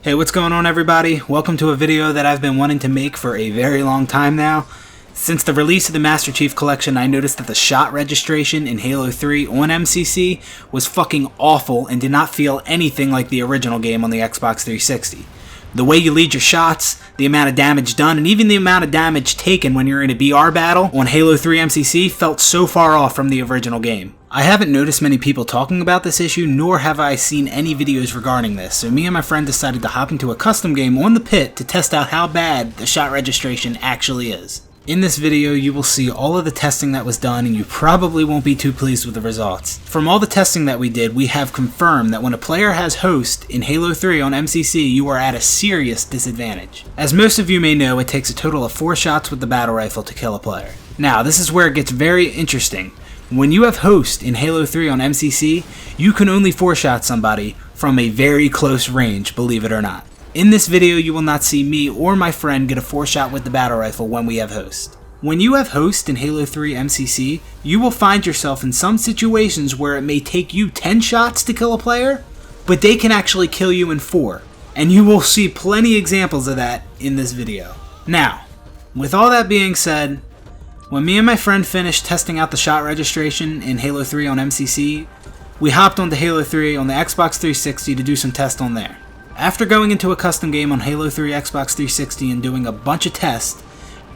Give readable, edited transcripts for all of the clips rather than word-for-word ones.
Hey, what's going on everybody? Welcome to a video that I've been wanting to make for a very long time now. Since the release of the Master Chief Collection, I noticed that the shot registration in Halo 3 on MCC was fucking awful and did not feel anything like the original game on the Xbox 360. The way you lead your shots, the amount of damage done, and even the amount of damage taken when you're in a BR battle on Halo 3 MCC felt so far off from the original game. I haven't noticed many people talking about this issue, nor have I seen any videos regarding this, so me and my friend decided to hop into a custom game on the pit to test out how bad the shot registration actually is. In this video, you will see all of the testing that was done, and you probably won't be too pleased with the results. From all the testing that we did, we have confirmed that when a player has host in Halo 3 on MCC, you are at a serious disadvantage. As most of you may know, it takes a total of 4 shots with the battle rifle to kill a player. Now, this is where it gets very interesting. When you have host in Halo 3 on MCC, you can only 4-shot somebody from a very close range, believe it or not. In this video, you will not see me or my friend get a 4-shot with the battle rifle when we have host. When you have host in Halo 3 MCC, you will find yourself in some situations where it may take you 10 shots to kill a player, but they can actually kill you in 4. And you will see plenty examples of that in this video. Now, with all that being said, when me and my friend finished testing out the shot registration in Halo 3 on MCC, we hopped onto Halo 3 on the Xbox 360 to do some tests on there. After going into a custom game on Halo 3 Xbox 360 and doing a bunch of tests,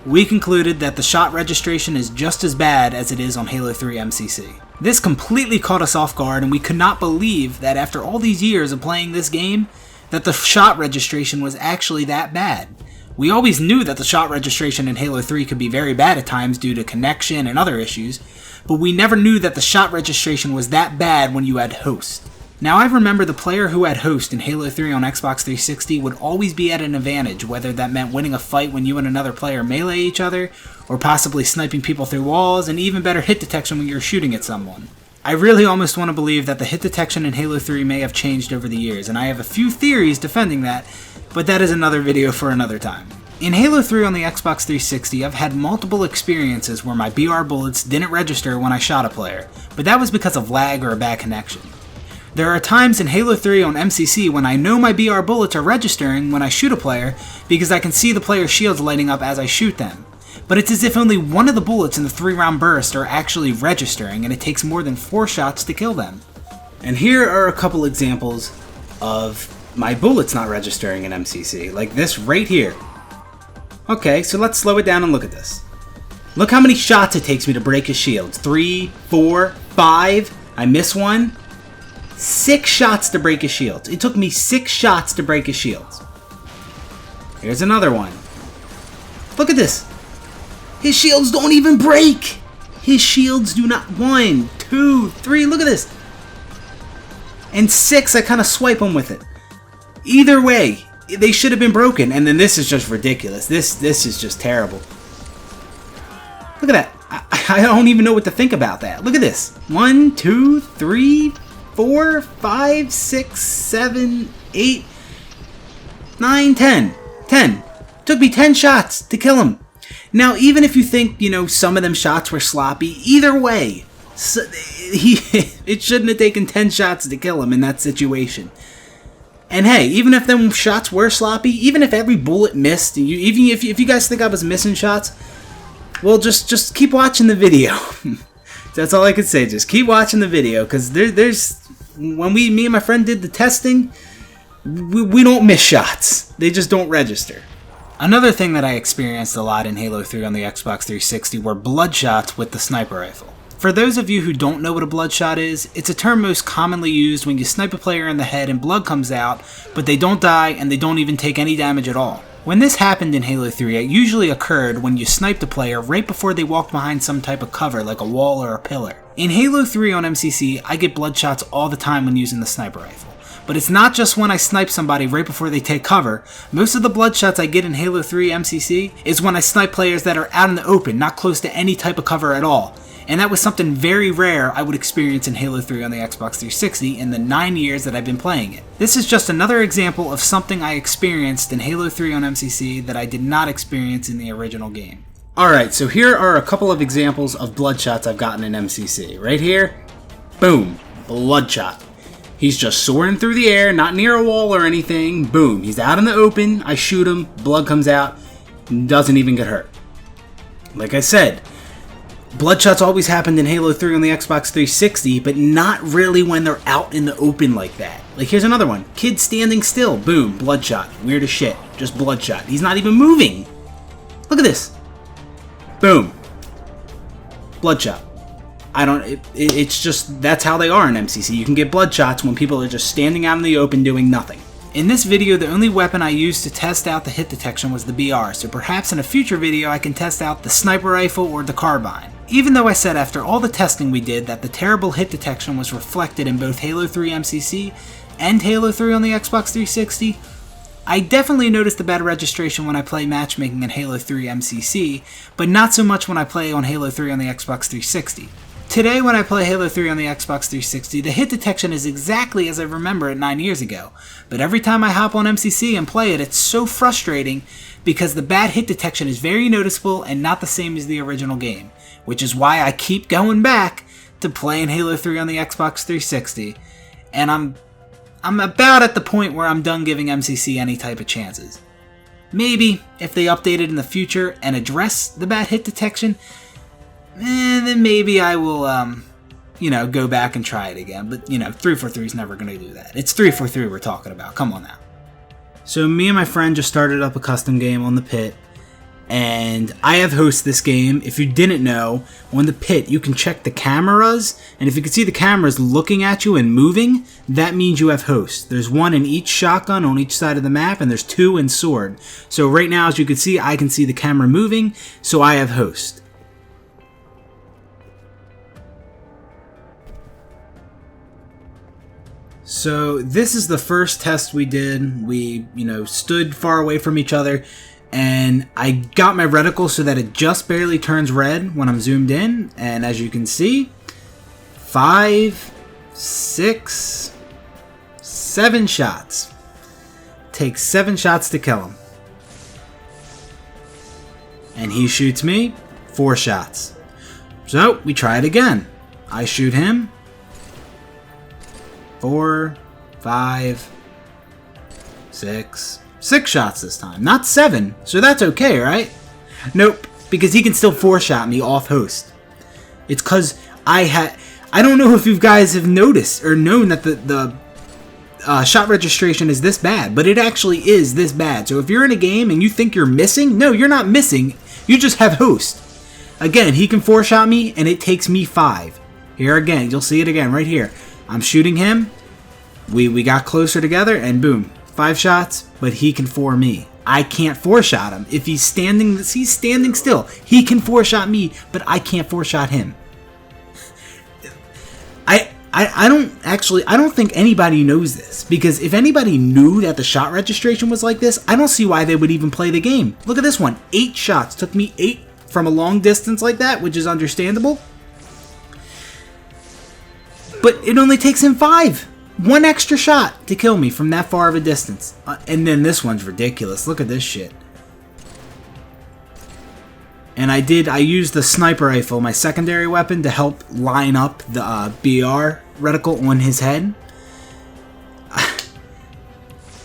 we concluded that the shot registration is just as bad as it is on Halo 3 MCC. This completely caught us off guard, and we could not believe that after all these years of playing this game, that the shot registration was actually that bad. We always knew that the shot registration in Halo 3 could be very bad at times due to connection and other issues, but we never knew that the shot registration was that bad when you had host. Now, I remember the player who had host in Halo 3 on Xbox 360 would always be at an advantage, whether that meant winning a fight when you and another player melee each other, or possibly sniping people through walls, and even better hit detection when you're shooting at someone. I really almost want to believe that the hit detection in Halo 3 may have changed over the years, and I have a few theories defending that, but that is another video for another time. In Halo 3 on the Xbox 360, I've had multiple experiences where my BR bullets didn't register when I shot a player, but that was because of lag or a bad connection. There are times in Halo 3 on MCC when I know my BR bullets are registering when I shoot a player because I can see the player's shields lighting up as I shoot them. But it's as if only one of the bullets in the 3-round burst are actually registering, and it takes more than 4 shots to kill them. And here are a couple examples of my bullets not registering in MCC, like this right here. Okay, so let's slow it down and look at this. Look how many shots it takes me to break his shields. 3, 4, 5, I miss one. 6 shots to break his shields. It took me 6 shots to break his shields. Here's another one. Look at this. His shields don't even break. His shields do not. 1, 2, 3. Look at this. And 6, I kind of swipe them with it. Either way, they should have been broken. And then this is just ridiculous. This is just terrible. Look at that. I don't even know what to think about that. Look at this. 1, 2, 3, 4, 5, 6, 7, 8, 9, 10. 10. Took me 10 shots to kill him. Now, even if you think, some of them shots were sloppy, either way, it shouldn't have taken 10 shots to kill him in that situation. And hey, even if them shots were sloppy, even if every bullet missed, and even if you guys think I was missing shots, well, just keep watching the video. That's all I could say. Just keep watching the video, because when me and my friend did the testing, we don't miss shots. They just don't register. Another thing that I experienced a lot in Halo 3 on the Xbox 360 were bloodshots with the sniper rifle. For those of you who don't know what a bloodshot is, it's a term most commonly used when you snipe a player in the head and blood comes out, but they don't die and they don't even take any damage at all. When this happened in Halo 3, it usually occurred when you sniped a player right before they walked behind some type of cover like a wall or a pillar. In Halo 3 on MCC, I get bloodshots all the time when using the sniper rifle. But it's not just when I snipe somebody right before they take cover. Most of the bloodshots I get in Halo 3 MCC is when I snipe players that are out in the open, not close to any type of cover at all. And that was something very rare I would experience in Halo 3 on the Xbox 360 in the 9 years that I've been playing it. This is just another example of something I experienced in Halo 3 on MCC that I did not experience in the original game. Alright, so here are a couple of examples of bloodshots I've gotten in MCC. Right here, boom, bloodshot. He's just soaring through the air, not near a wall or anything. Boom, he's out in the open. I shoot him, blood comes out, doesn't even get hurt. Like I said, bloodshots always happened in Halo 3 on the Xbox 360, but not really when they're out in the open like that. Like, here's another one. Kid standing still. Boom, bloodshot. Weird as shit. Just bloodshot. He's not even moving. Look at this. Boom. Bloodshot. It's just, that's how they are in MCC. You can get bloodshots when people are just standing out in the open doing nothing. In this video, the only weapon I used to test out the hit detection was the BR, so perhaps in a future video I can test out the sniper rifle or the carbine. Even though I said after all the testing we did that the terrible hit detection was reflected in both Halo 3 MCC and Halo 3 on the Xbox 360, I definitely noticed the bad registration when I play matchmaking in Halo 3 MCC, but not so much when I play on Halo 3 on the Xbox 360. Today, when I play Halo 3 on the Xbox 360, the hit detection is exactly as I remember it 9 years ago. But every time I hop on MCC and play it, it's so frustrating because the bad hit detection is very noticeable and not the same as the original game. Which is why I keep going back to playing Halo 3 on the Xbox 360. And I'm about at the point where I'm done giving MCC any type of chances. Maybe, if they update it in the future and address the bad hit detection, then maybe I will, go back and try it again. But, 343 is never going to do that. It's 343 we're talking about. Come on now. So me and my friend just started up a custom game on the Pit. And I have hosted this game. If you didn't know, on the Pit, you can check the cameras. And if you can see the cameras looking at you and moving, that means you have host. There's one in each shotgun on each side of the map, and there's two in sword. So right now, as you can see, I can see the camera moving, so I have host. So this is the first test we did. We, stood far away from each other, and I got my reticle so that it just barely turns red when I'm zoomed in. And as you can see, 5, 6, 7 shots. Takes 7 shots to kill him. And he shoots me 4 shots. So we try it again. I shoot him 4, 5, 6 shots this time. Not 7, so that's okay, right? Nope, because he can still 4-shot me off host. It's because I don't know if you guys have noticed or known that the shot registration is this bad, but it actually is this bad. So if you're in a game and you think you're missing, no, you're not missing. You just have host. Again, he can 4-shot me, and it takes me 5. Here again, you'll see it again right here. I'm shooting him. We got closer together, and boom, 5 shots, but he can 4 me. I can't 4-shot him. If he's standing still. He can 4-shot me, but I can't 4-shot him. I don't think anybody knows this, because if anybody knew that the shot registration was like this, I don't see why they would even play the game. Look at this one. 8 shots. Took me 8 from a long distance like that, which is understandable. But it only takes him 5. 1 extra shot to kill me from that far of a distance. And then this one's ridiculous. Look at this shit. And I used the sniper rifle, my secondary weapon, to help line up the BR reticle on his head.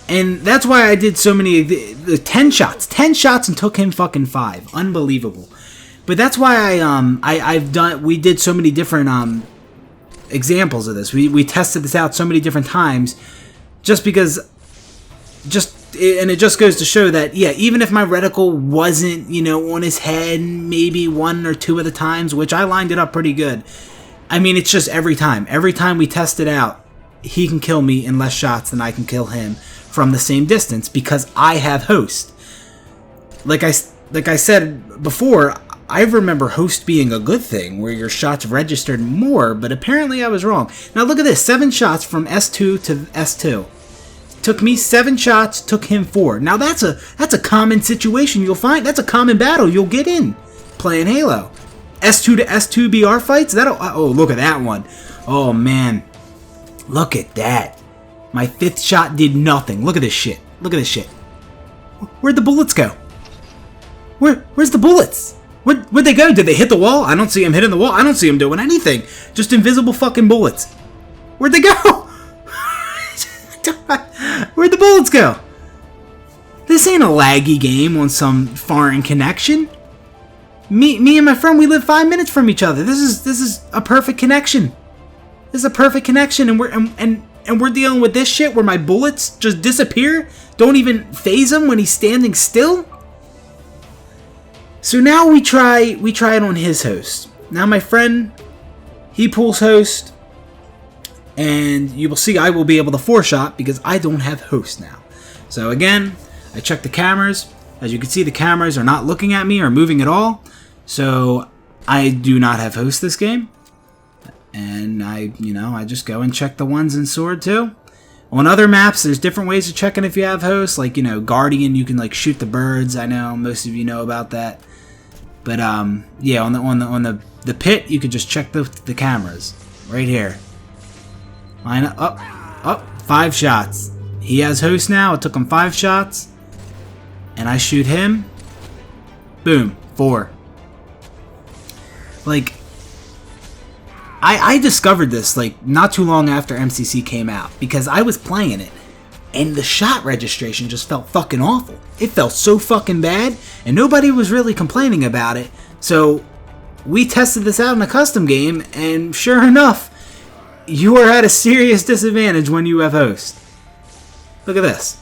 And that's why I did so many, the 10 shots. 10 shots and took him fucking 5. Unbelievable. But that's why we did so many different examples of this. We tested this out so many different times just because and it just goes to show that, yeah, even if my reticle wasn't, on his head maybe 1 or 2 of the times, which I lined it up pretty good, I mean, it's just every time we test it out, he can kill me in less shots than I can kill him from the same distance because I have host. Like I said before, I remember host being a good thing, where your shots registered more, but apparently I was wrong. Now look at this, 7 shots from S2 to S2. Took me 7 shots, took him 4. Now that's a common situation you'll find. That's a common battle you'll get in playing Halo. S2 to S2 BR fights? Oh, look at that one. Oh man. Look at that. My 5th shot did nothing. Look at this shit. Look at this shit. Where'd the bullets go? Where's the bullets? Where'd they go? Did they hit the wall? I don't see them hitting the wall. I don't see them doing anything. Just invisible fucking bullets. Where'd they go? Where'd the bullets go? This ain't a laggy game on some foreign connection. Me and my friend, we live 5 minutes from each other. This is a perfect connection. This is a perfect connection, and we're dealing with this shit where my bullets just disappear, don't even phase him when he's standing still. So now we try it on his host. Now my friend, he pulls host, and you will see I will be able to 4-shot because I don't have host now. So again, I check the cameras. As you can see, the cameras are not looking at me or moving at all. So I do not have host this game. And I just go and check the ones in Sword too. On other maps, there's different ways of checking if you have host. Like, Guardian, you can like shoot the birds. I know most of you know about that. But yeah, on the pit, you could just check the cameras right here. Line up, 5 shots. He has host now. It took him 5 shots, and I shoot him. Boom, 4. Like, I discovered this like not too long after MCC came out because I was playing it, and the shot registration just felt fucking awful. It felt so fucking bad, and nobody was really complaining about it. So we tested this out in a custom game, and sure enough, you are at a serious disadvantage when you have host. Look at this.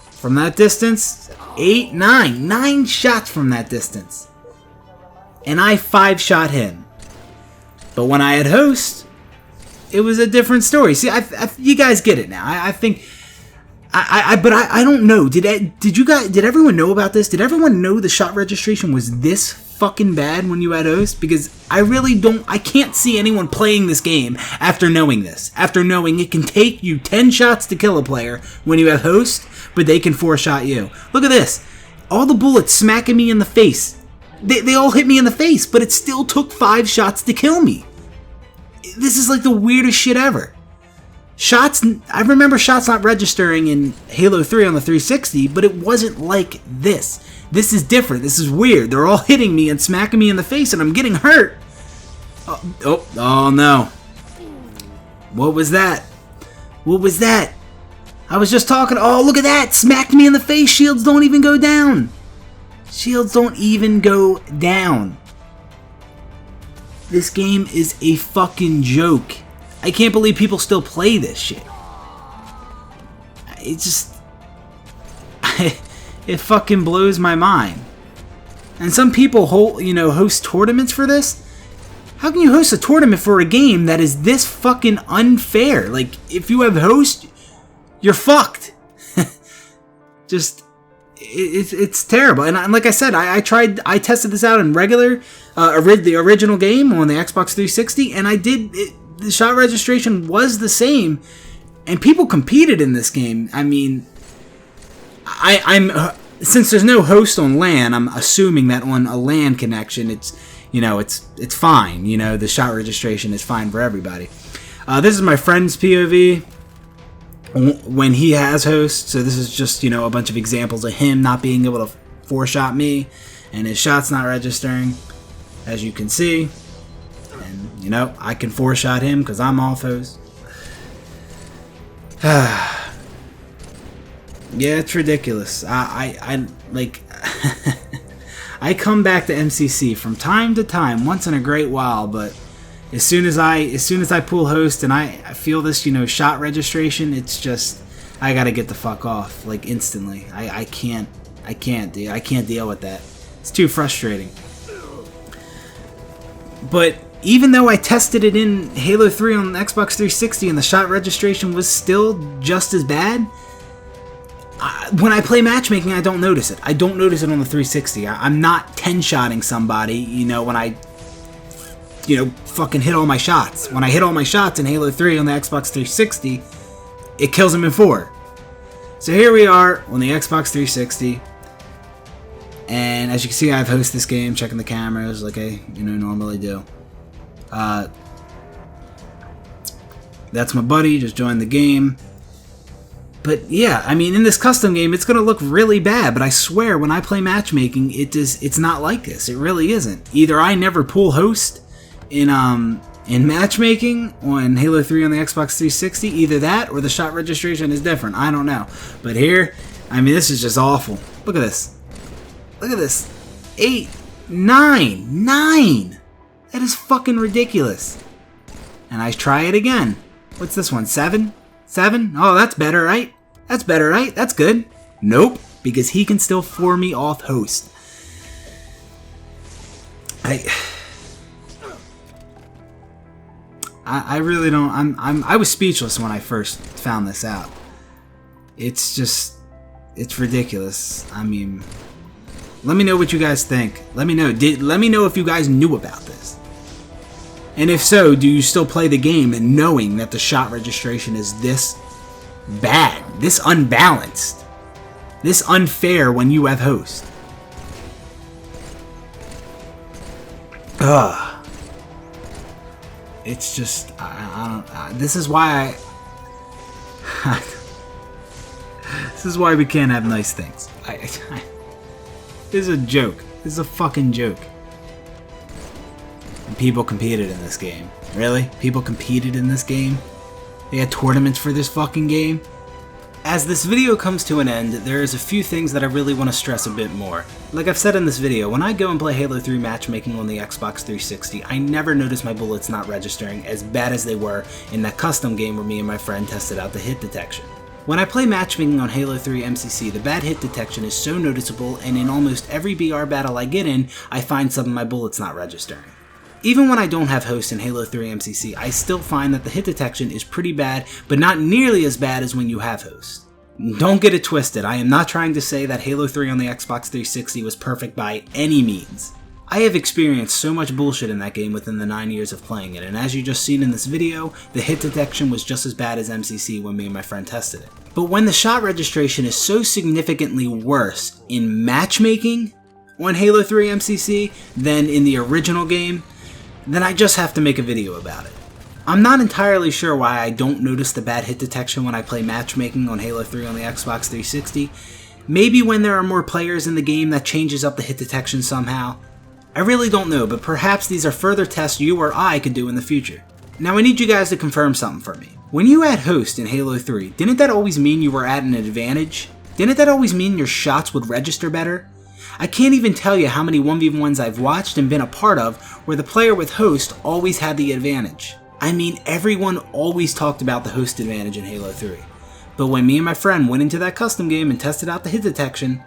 From that distance, 8, 9 shots from that distance. And I 5-shot him. But when I had host, it was a different story. See, you guys get it now. I think, but I don't know. Did everyone know about this? Did everyone know the shot registration was this fucking bad when you had host? Because I can't see anyone playing this game after knowing this. After knowing it can take you 10 shots to kill a player when you have host, but they can 4-shot you. Look at this. All the bullets smacking me in the face. They all hit me in the face, but it still took 5 shots to kill me. This is like the weirdest shit ever. I remember shots not registering in Halo 3 on the 360, but it wasn't like this. This is different. This is weird. They're all hitting me and smacking me in the face, and I'm getting hurt. Oh no. What was that? What was that? I was just talking. Oh, look at that. Smacked me in the face. Shields don't even go down. Shields don't even go down. This game is a fucking joke. I can't believe people still play this shit. It just... it fucking blows my mind. And some people host tournaments for this. How can you host a tournament for a game that is this fucking unfair? Like, if you have host, you're fucked. Just... It's terrible, and like I said, I tested this out in regular, the original game on the Xbox 360, and the shot registration was the same, and people competed in this game. I mean, I'm since there's no host on LAN, I'm assuming that on a LAN connection, it's fine. The shot registration is fine for everybody. This is my friend's POV. When he has host, so this is just, a bunch of examples of him not being able to 4-shot me, and his shots not registering, as you can see. And, I can 4-shot him because I'm off host. Yeah, it's ridiculous. I like... I come back to MCC from time to time, once in a great while, but... As soon as I pull host and I feel this, shot registration, it's just, I gotta get the fuck off, like, instantly. I can't deal with that. It's too frustrating. But even though I tested it in Halo 3 on the Xbox 360 and the shot registration was still just as bad, when I play matchmaking, I don't notice it. I don't notice it on the 360. I'm not 10-shotting somebody, when I fucking hit all my shots. When I hit all my shots in Halo 3 on the Xbox 360, it kills him in 4. So here we are on the Xbox 360, and as you can see, I've hosted this game, checking the cameras like I normally do. That's my buddy, just joined the game. But yeah, I mean, in this custom game, it's gonna look really bad, but I swear, when I play matchmaking, it's not like this. It really isn't. Either I never pull host in In matchmaking on Halo 3 on the Xbox 360, either that or the shot registration is different. I don't know. But here, I mean, this is just awful. Look at this. Look at this. 8, 9, 9. That is fucking ridiculous. And I try it again. What's this one? 7? 7? Oh, that's better, right? That's better, right? That's good. Nope, because he can still 4 me off host. I really don't. I was speechless when I first found this out. It's just, it's ridiculous. I mean, let me know what you guys think. Let me know. Let me know if you guys knew about this. And if so, do you still play the game knowing that the shot registration is this bad, this unbalanced, this unfair when you have host? Ugh. It's just, I don't, this is why this is why we can't have nice things. This is a joke. This is a fucking joke. And people competed in this game. Really? People competed in this game? They had tournaments for this fucking game? As this video comes to an end, there is a few things that I really want to stress a bit more. Like I've said in this video, when I go and play Halo 3 matchmaking on the Xbox 360, I never notice my bullets not registering as bad as they were in that custom game where me and my friend tested out the hit detection. When I play matchmaking on Halo 3 MCC, the bad hit detection is so noticeable, and in almost every BR battle I get in, I find some of my bullets not registering. Even when I don't have host in Halo 3 MCC, I still find that the hit detection is pretty bad, but not nearly as bad as when you have host. Don't get it twisted, I am not trying to say that Halo 3 on the Xbox 360 was perfect by any means. I have experienced so much bullshit in that game within the 9 years of playing it, and as you just seen in this video, the hit detection was just as bad as MCC when me and my friend tested it. But when the shot registration is so significantly worse in matchmaking on Halo 3 MCC than in the original game, then I just have to make a video about it. I'm not entirely sure why I don't notice the bad hit detection when I play matchmaking on Halo 3 on the Xbox 360. Maybe when there are more players in the game that changes up the hit detection somehow. I really don't know, but perhaps these are further tests you or I could do in the future. Now I need you guys to confirm something for me. When you had host in Halo 3, didn't that always mean you were at an advantage? Didn't that always mean your shots would register better? I can't even tell you how many 1v1s I've watched and been a part of where the player with host always had the advantage. I mean, everyone always talked about the host advantage in Halo 3. But when me and my friend went into that custom game and tested out the hit detection,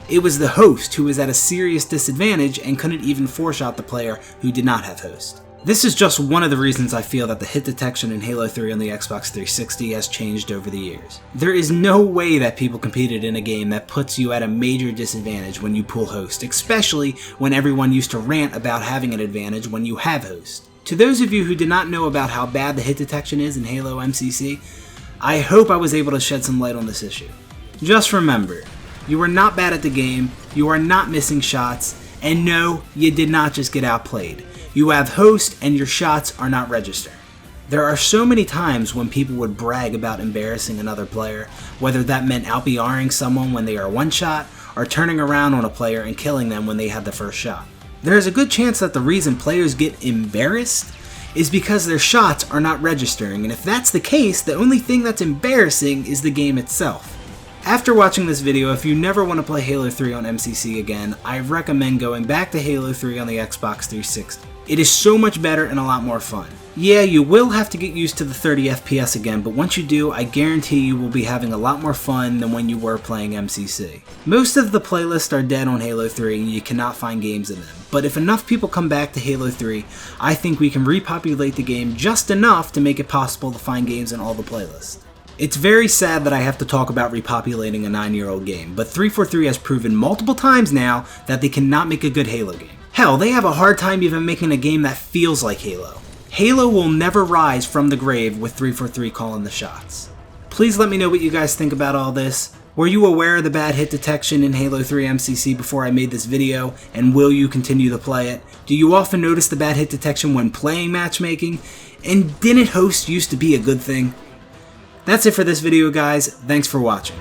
it was the host who was at a serious disadvantage and couldn't even four-shot the player who did not have host. This is just one of the reasons I feel that the hit detection in Halo 3 on the Xbox 360 has changed over the years. There is no way that people competed in a game that puts you at a major disadvantage when you pull host, especially when everyone used to rant about having an advantage when you have host. To those of you who did not know about how bad the hit detection is in Halo MCC, I hope I was able to shed some light on this issue. Just remember, you are not bad at the game, you are not missing shots, and no, you did not just get outplayed. You have host and your shots are not registering. There are so many times when people would brag about embarrassing another player, whether that meant out-BRing someone when they are one-shot, or turning around on a player and killing them when they had the first shot. There is a good chance that the reason players get embarrassed is because their shots are not registering, and if that's the case, the only thing that's embarrassing is the game itself. After watching this video, if you never want to play Halo 3 on MCC again, I recommend going back to Halo 3 on the Xbox 360. It is so much better and a lot more fun. Yeah, you will have to get used to the 30 FPS again, but once you do, I guarantee you will be having a lot more fun than when you were playing MCC. Most of the playlists are dead on Halo 3 and you cannot find games in them, but if enough people come back to Halo 3, I think we can repopulate the game just enough to make it possible to find games in all the playlists. It's very sad that I have to talk about repopulating a 9-year-old game, but 343 has proven multiple times now that they cannot make a good Halo game. Hell, they have a hard time even making a game that feels like Halo. Halo will never rise from the grave with 343 calling the shots. Please let me know what you guys think about all this. Were you aware of the bad hit detection in Halo 3 MCC before I made this video, and will you continue to play it? Do you often notice the bad hit detection when playing matchmaking? And didn't host used to be a good thing? That's it for this video, guys. Thanks for watching.